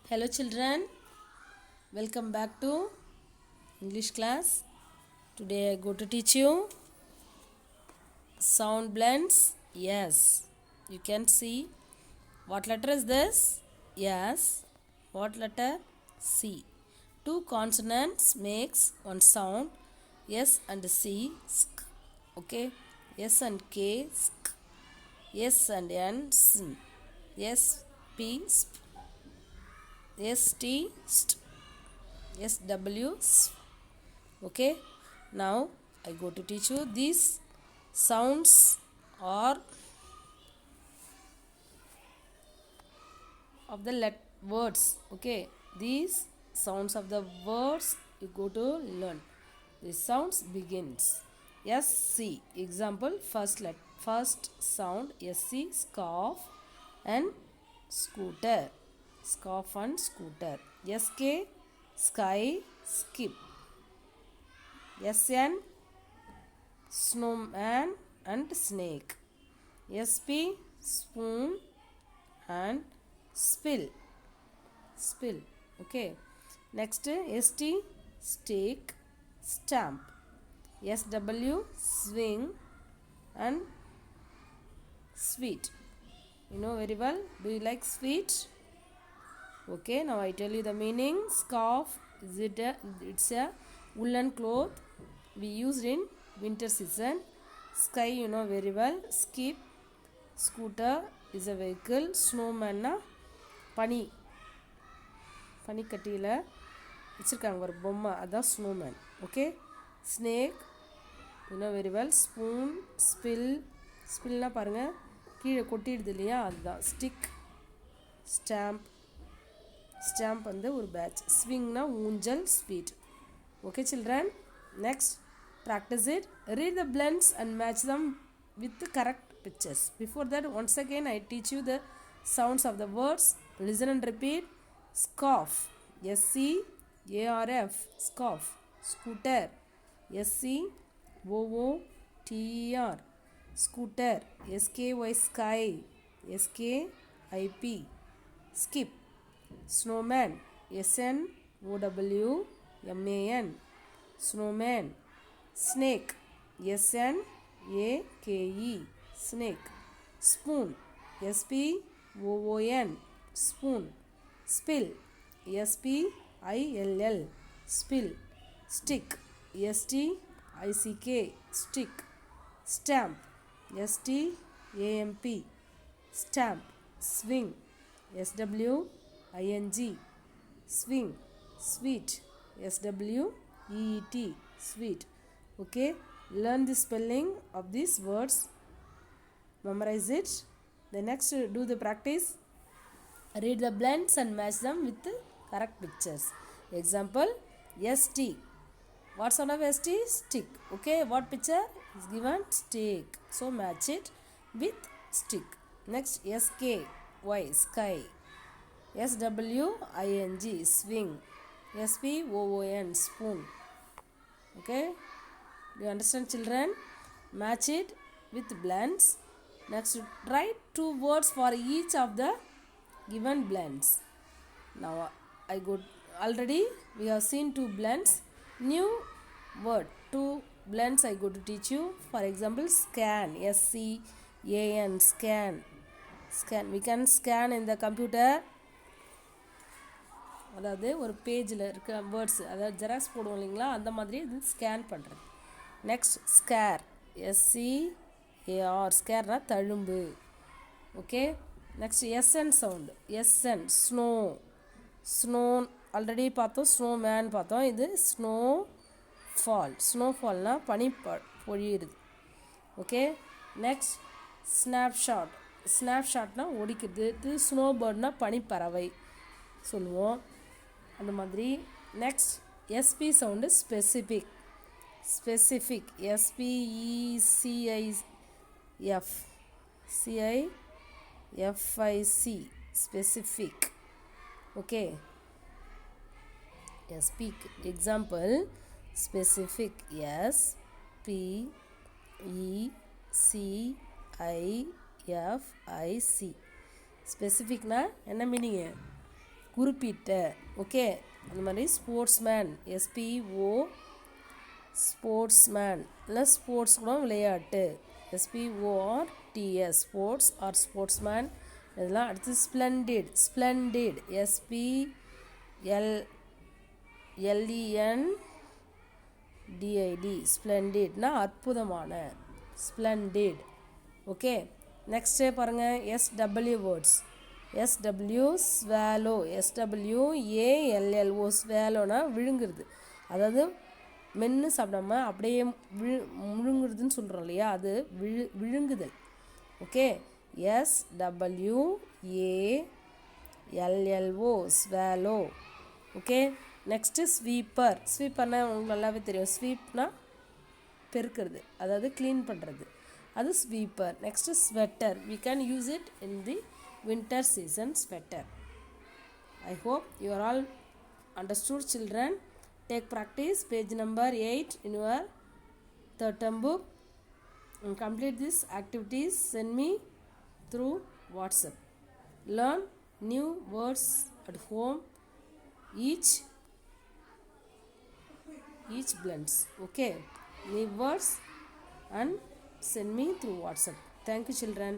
Hello children, welcome back to English class. Today I go to teach you sound blends. Yes, you can see what letter is this? Yes. What letter? C. Two consonants makes one sound. S and C. Sk. Okay. S and K. Sk. S and N. Sn. S P. Sp. S T. St. SW. Okay, now I go to teach you these sounds are of the words. Okay, these sounds of the words you go to learn. These sounds begins SC. Example, first sound SC, scarf and scooter. Scarf and scooter. SK, sky, skip. SN, snowman and snake. SP, spoon and spill. Okay, next ST, stick, stamp. SW, swing and sweet. You know very well. Do you like sweet? Okay, now I tell you the meaning. Scarf it's a woolen cloth we used in winter season. Sky, you know very well. Skip, scooter is a vehicle. Snowman na பனிக்கட்டியில் வச்சுருக்காங்க ஒரு பொம்மை, அதான் snowman. Okay, snake you know very well. Spoon, ஸ்பில்னா பாருங்கள் கீழே கொட்டிடுது இல்லையா, அதுதான். Stick, stamp வந்து ஒரு பேட்ச். ஸ்விங்னா ஊஞ்சல், sweet. Okay children, next practice it. Read the blends and match them with the correct pictures. Before that, once again I teach you the sounds of the words. Listen and repeat. Scarf, SCARF, scarf. Scooter, SCOOTER, scooter. SKY, sky, SKIP. Skip, snowman, SNOWMAN, snowman. Snake, SNAKE, snake. Spoon, SPOON, spoon. Spill, SPILL, spill. Stick, STICK, stick. Stamp, STAMP, stamp. Swing, SWING, swing. Sweet, SWEET, sweet. Okay, learn the spelling of these words, memorize it. The next, do the practice. Read the blends and match them with the correct pictures. Example, ST. What sound of ST? Stick. Okay, what picture is given? Stick. So match it with stick. Next, SK, Y, sky. SWING, swing. SPOON, spoon. Okay, do you understand children? Match it with blends. Next, write two words for each of the given blends. Now I go, already we have seen two blends. New word, two blends I go to teach you. For example, scan, SCAN, scan. We can scan in the computer. அதாவது ஒரு பேஜில் இருக்க words, அதாவது xerox போடுவோம் இல்லைங்களா, அந்த மாதிரி இது ஸ்கேன் பண்ணுறது. நெக்ஸ்ட், ஸ்கேர், SCAR, ஸ்கேர்னா தழும்பு. Okay, next SN sound. SN, snow already பார்த்தோம். ஸ்னோமேன் பார்த்தோம். இது ஸ்னோஃபால்னா பனி பொழியுது. Okay, next ஸ்னாப்ஷாட்னா ஒடிக்குது. இது ஸ்னோபேர்ட்னா பனிப்பறவை சொல்லுவோம், அந்த மாதிரி. Next, SP sound. Specific, SPECIFIC, specific. Okay, speak. Example, specific, SPECIFIC. ஸ்பெசிஃபிக்னா என்ன மீனிங்கு? குறிப்பிட்ட. ஓகே, அந்த மாதிரி ஸ்போர்ட்ஸ்மேன், SPO ஸ்போர்ட்ஸ்மேன், இல்லை ஸ்போர்ட்ஸ் கூட விளையாட்டு, SPORTS ஸ்போர்ட்ஸ் ஆர் ஸ்போர்ட்ஸ்மேன் இதெல்லாம். அடுத்து ஸ்ப்ளெண்டிட், ஸ்ப்ளெண்டிட் SPLLENDID ஸ்ப்ளெண்டிட்னா அற்புதமான, ஸ்ப்ளெண்டிட். ஓகே, நெக்ஸ்ட்டு பாருங்கள் SW words. SW swallow, SWALLO ஸ்வேலோனா விழுங்குறது, அதாவது மென்று சாப்பிடாம அப்படியே முழுங்குறதுன்னு சொல்கிறோம் இல்லையா, அது விழுங்குதல். Okay, SWALLO swallow. Okay, next sweeper. ஸ்வீப்பர்னா உங்களுக்கு நல்லாவே தெரியும், ஸ்வீப்னா பெருக்கிறது, அதாவது க்ளீன் பண்ணுறது, அது sweeper. Next sweater, we can use it in the winter season, sweater. I hope you are all understood, children. Take practice page number 8 in your third term book and complete these activities. Send me through WhatsApp. Learn new words at home, each blends. Okay, new words and send me through WhatsApp. Thank you, children.